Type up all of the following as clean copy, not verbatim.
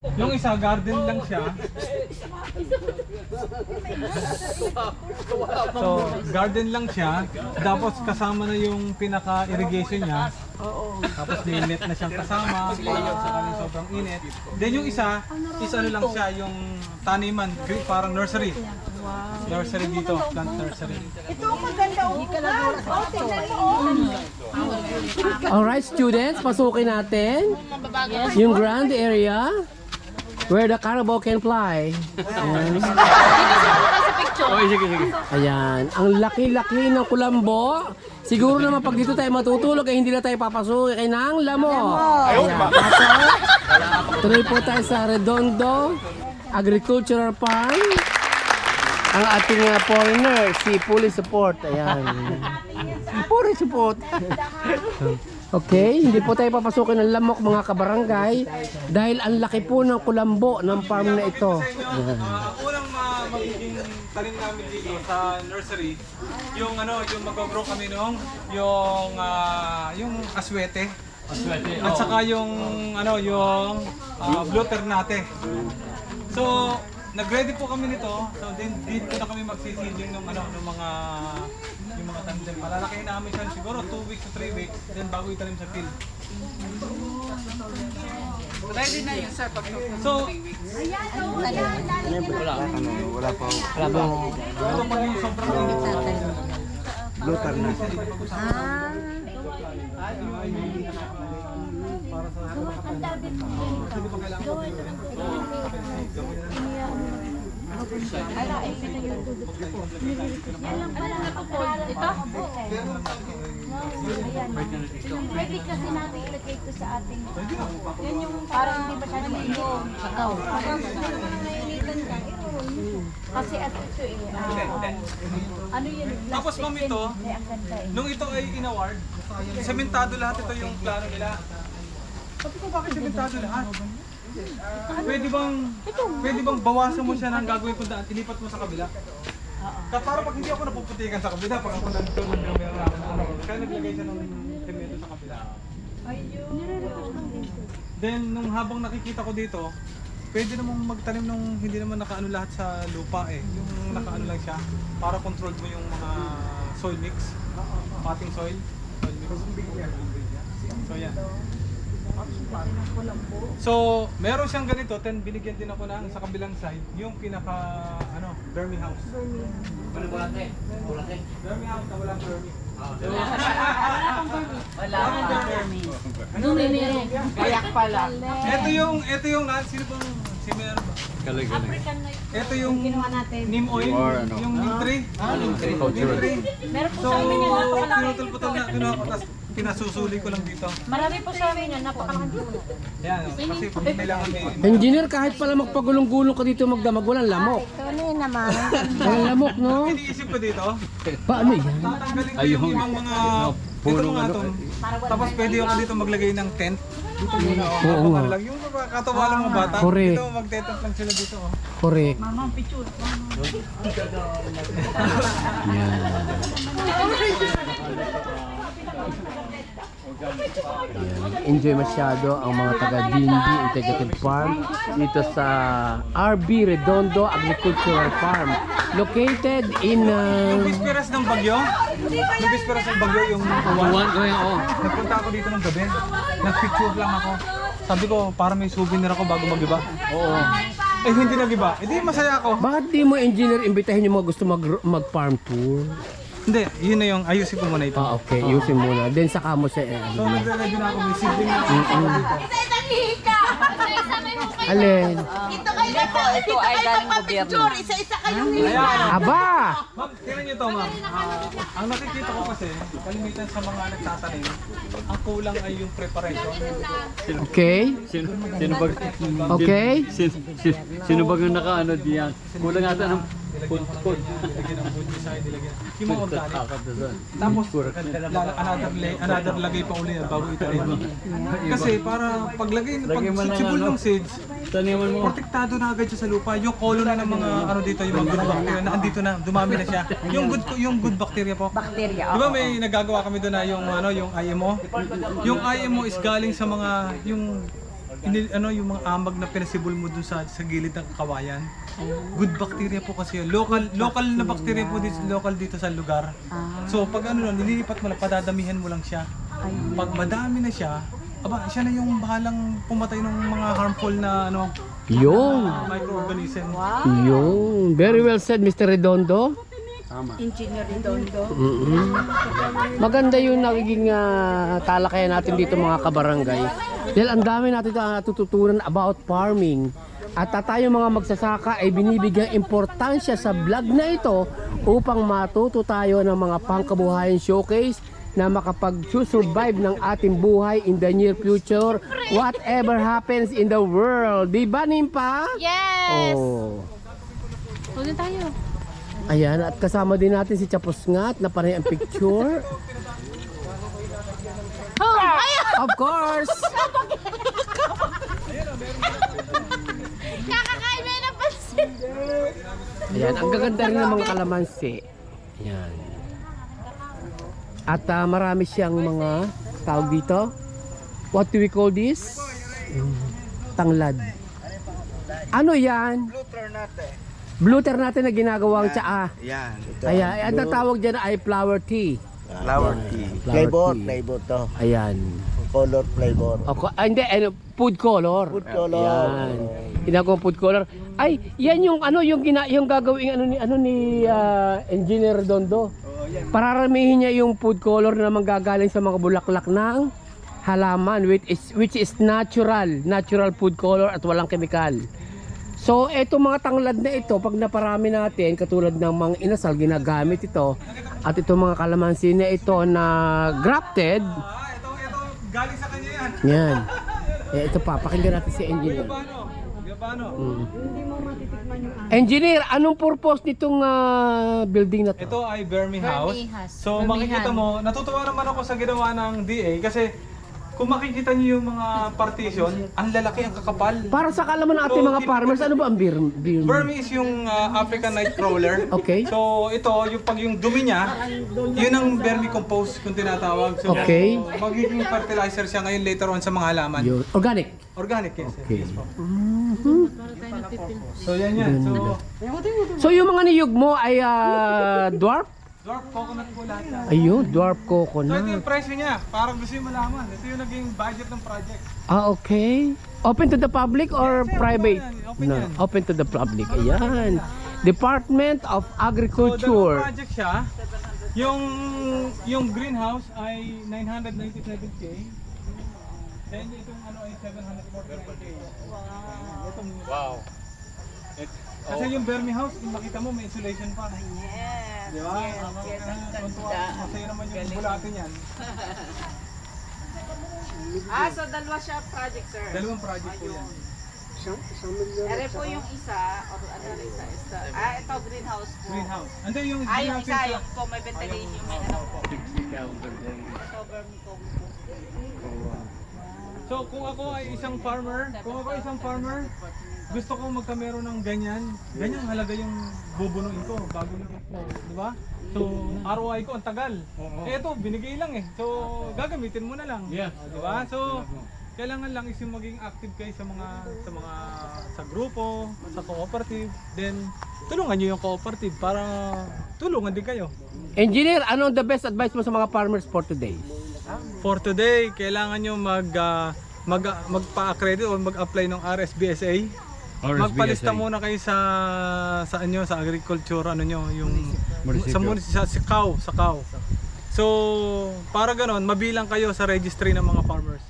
Yung isa, garden lang siya. So, garden lang siya. Tapos kasama na yung pinaka-irrigation niya. Tapos may net na siyang kasama. Sa kanya sobrang init. Then yung isa, is ano lang siya, yung taniman, parang nursery. Nursery dito, plant nursery. Ito ang maganda. Alright, students, pasukin natin yung grand area where the carabao can fly. Ayan. Ayan. Ang laki-laki ng kulambo. Siguro naman pag dito tayo matutulog ay hindi na tayo papasukin ng lamok. Ayan. Tuloy po tayo sa Redondo Agricultural Farm. Ang ating foreigner, si Police Support. Ayan. Police Support. Okay, hindi po tayo papasukin ng lamok mga kabarangay dahil ang laki po ng kulambo ng farm na ito. Ang unang magiging tanim namin dito sa nursery, yung yung mag-grow kami nung yung aswete. At saka yung yung blue ternate. So, nag-ready po kami nito. So, dito na kami magsisiding ng mga tanim. Palalakihin namin siya siguro 2 weeks to 3 weeks, then bago itanim sa field. Ready na yun, sir, pag So, Wala pa. ito pag yung sobrang Lutar na. para sa hindi pa kailangan Pwede kasi natin ilagay ito sa ating. Yan yung parang hindi ba siya nalino. Ikaw. Nainitan ka. Kasi at ito ano yun? Tapos ma'am ito, nung ito ay in-award, sementado lahat ito yung plano nila. Sabi ko bakit sementado lahat? Pwede bang bawasan mo siya ng gagawin kung daan, ilipat mo sa kabila? Para pag hindi ako napuputikan sa kabila, pag ako nandito ng camera, kaya naglagay siya ng semento sa kabila. Then, nung habang nakikita ko dito, pwede namang magtanim nung hindi naman nakaano lahat sa lupa eh. Yung nakaano lang siya, para control mo yung mga soil mix, potting soil mix. So, yan. So, meron siyang ganito, then binigyan din ako ng sa kabilang side, yung pinaka, Burmy house. Burmy house na walang Burmy. wala akong Burmese. Kayak pala. Ito yung, sino bang, sino yan ba? African na yun. Ito yung Ginawa natin. neem oil, yung neem tree. Neem tree. Meron po So, sa amin yan. Napakalaki. pinutol-putol na kinuha ko, tapos pinasusuli ko lang dito. Marami po sa amin yan. Napakalaki po. Yan, kasi pag kailangan may... Engineer, kahit pala magpagulong-gulong ka dito magdamag, walang lamok. Ito na yun naman. Walang lamok, no? Iniisip ko dito, Paano yan? tatanggalin ko yung ibang mga... Ito mga to. Tapos pwede ako dito maglagay ng tent. Dito muna, Oo nga. lang. Yung mga katawa ng mga bata, Correct. dito magtetent lang sila dito. Correct. Mama, picture. Yan. Enjoy masyado ang mga taga-Dindi Integrated Farm dito sa RB Redondo Agricultural Farm located in Bisperas ng bagyo? Yung bisperas ng bagyo, yung uwan. Nagpunta ako dito ng gabi. Nagpicture lang ako. Sabi ko, para may souvenir ako bago mag-iba. Oo. Eh, hindi nag-iba. Eh, di masaya ako. bakit di mo engineer imbitahin yung mga gusto mag-farm tour? Hindi, yun na yung ayusin ko muna ito. Ah, okay. Yusin muna. Then saka mo sa So, nagre-review na ako. May sibling na ako dito. Alin? Ito ay galing gobyerno. Ayan. Aba! Ma'am, tingnan nyo to, ma'am. Ang nakikita ko kasi, kalimitan sa mga nagtatanim, ang kulang ay yung preparation. Okay. Sino ba Okay. sino ba ang nakaano diyan? Kulang ata ng Dilagyan ng fungicide, dilagyan. Yung mga organic. Tapos, another lagay pa uli bago itanim. Kasi para paglagay, pag sibol ng seeds, taniman mo. protektado na agad siya sa lupa. Yung colon na ng mga dito, yung mga good bacteria na andito na, dumami na siya. Yung good bacteria po. Bacteria. Di ba may nagagawa kami doon na yung IMO? Yung IMO is galing sa mga yung yung mga amag na pinasibol mo dun sa gilid ng kawayan. Good bacteria po kasi yun. Local na bacteria po dito sa lugar. So pag nililipat mo lang, padadamihan mo lang siya. Pag madami na siya, siya na yung bahalang pumatay ng mga harmful na Yun. microorganism. Yun. Very well said, Mr. Redondo. Engineer Redondo. Maganda yung nagiging talakayan natin dito mga kabarangay. Dahil ang dami natin natututunan about farming. At tayo mga magsasaka ay binibigyang importansya sa vlog na ito upang matuto tayo ng mga pangkabuhayan showcase na makapag-survive ng ating buhay in the near future, whatever happens in the world. Di ba, Nimpa? Yes! Oh. Huwag tayo. Ayan, at kasama din natin si Chapos Ngat na panay ang picture. Oh! Ayaw! Of course! Kakakain mo yun ang pansin! Ayan, ang gaganda rin ng mga kalamansi. Ayan. At marami siyang mga tawag dito. What do we call this? Tanglad. Ano yan? Blue ternate na ginagawang tsaa. Yan. Ito. Ayan, ang tawag dyan ay flower tea. Flower tea. Flower tea. Flavor to. Ayan. Color flavor. Hindi, food color. Food color. Ayan. Ginagawang food color. Ay, yan yung yung gagawing ni Engineer Redondo. Pararamihin niya yung food color na manggagaling sa mga bulaklak ng halaman which is natural food color at walang chemical. So eto mga tanglad na ito, pag naparami natin katulad ng mga inasal, ginagamit ito. At itong mga kalamansi na ito na grafted, Ito, galing sa kanya yan. yan. Ito pa, pakinggan natin si Engineer. Paano? Engineer, anong purpose nitong building na to? Ito ay Vermi House. So makikita mo, natutuwa naman ako sa ginawa ng DA kasi kung makikita niyo yung mga partition, ang lalaki, ang kakapal. Para sa kalaman ng ating mga farmers, ano ba ang Vermi? Vermi is yung African Nightcrawler. Okay. So ito, yung dumi niya, yun ang vermicompost kung tinatawag. So Okay. magiging fertilizer siya ngayon later on sa mga halaman. Yun. Organic. Organic, yes. Okay. Yes po. So yan. So yung mga niyog mo ay dwarf? Dwarf coconut po lahat yan. Ayun, dwarf So ito coconut. yung presyo niya, parang gusto yung malaman. Ito yung naging budget ng project. Okay. Open to the public or Yes, sir. private? Open yan. Open to the public. Ayan. Department of So Agriculture. dalawang project siya. Yung greenhouse ay 997K. Then itong ay 749K. Wow. Kasi yung Vermi house, kung makita mo may insulation pa. Yes. Di ba? Masaya naman yung bulatin yan. So dalawa siya project, sir. Dalawang project po yan. Ere po yung isa, o ano na isa, ito greenhouse po. Greenhouse. Ando yung Yung greenhouse isa, yung yung po may ventilation, yung may ano po. So, vermicompost. So kung ako ay isang farmer, gusto ko magkameron ng ganyang halaga yung bubunuin ko bago na di ba? So ROI ko ang tagal. Ito binigay lang eh. So gagamitin mo na lang. Di ba? So kailangan lang is yung maging active kayo sa grupo, sa cooperative, then tulungan niyo yung cooperative para tulungan din kayo. Engineer, ano the best advice mo sa mga farmers for today? For today, kailangan nyo magpa-accredit o mag-apply ng RSBSA. Magpalista muna kayo sa agriculture yung sa CAO. So, para ganoon, mabilang kayo sa registry ng mga farmers.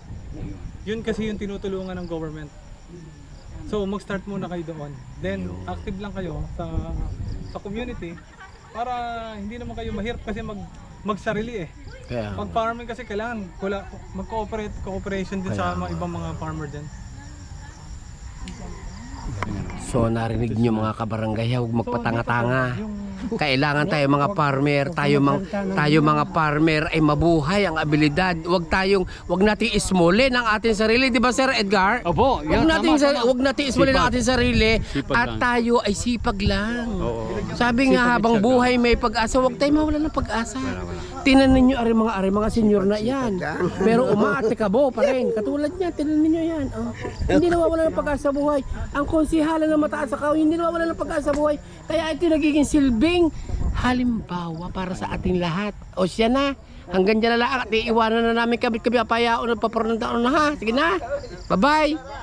Yun kasi yung tinutulungan ng government. So, mag-start muna kayo doon. Then, active lang kayo sa community para hindi naman kayo mahirap kasi magsarili eh. Kaya, Pag farming kasi kailangan cooperation din sa mga ibang mga farmer din. so narinig niyo mga kabarangay, huwag magpatanga-tanga. Kailangan tayo mga farmer, tayo mga farmer ay mabuhay ang abilidad. Wag nating ismulin ang ating sarili, 'di ba Sir Edgar? Opo, Wag nating ismulin ang ating sarili at lang. tayo ay sipag lang. Sabi nga habang buhay may pag-asa, wag tayong mawala ng pag-asa. Tinan ninyo mga senior na yan. Pero umaate kabo pa rin. Katulad niya, tinan ninyo yan. Oh. Hindi nawawala ng pag-asa buhay. Ang konsihala ng mataas sa kao, hindi nawawala ng pag-asa buhay. Kaya ito nagiging silbing halimbawa para sa ating lahat. O siya na, hanggang dyan na lang at iiwanan na namin kabit-kabit apayao ng paparang taon na ha. Sige na, bye-bye.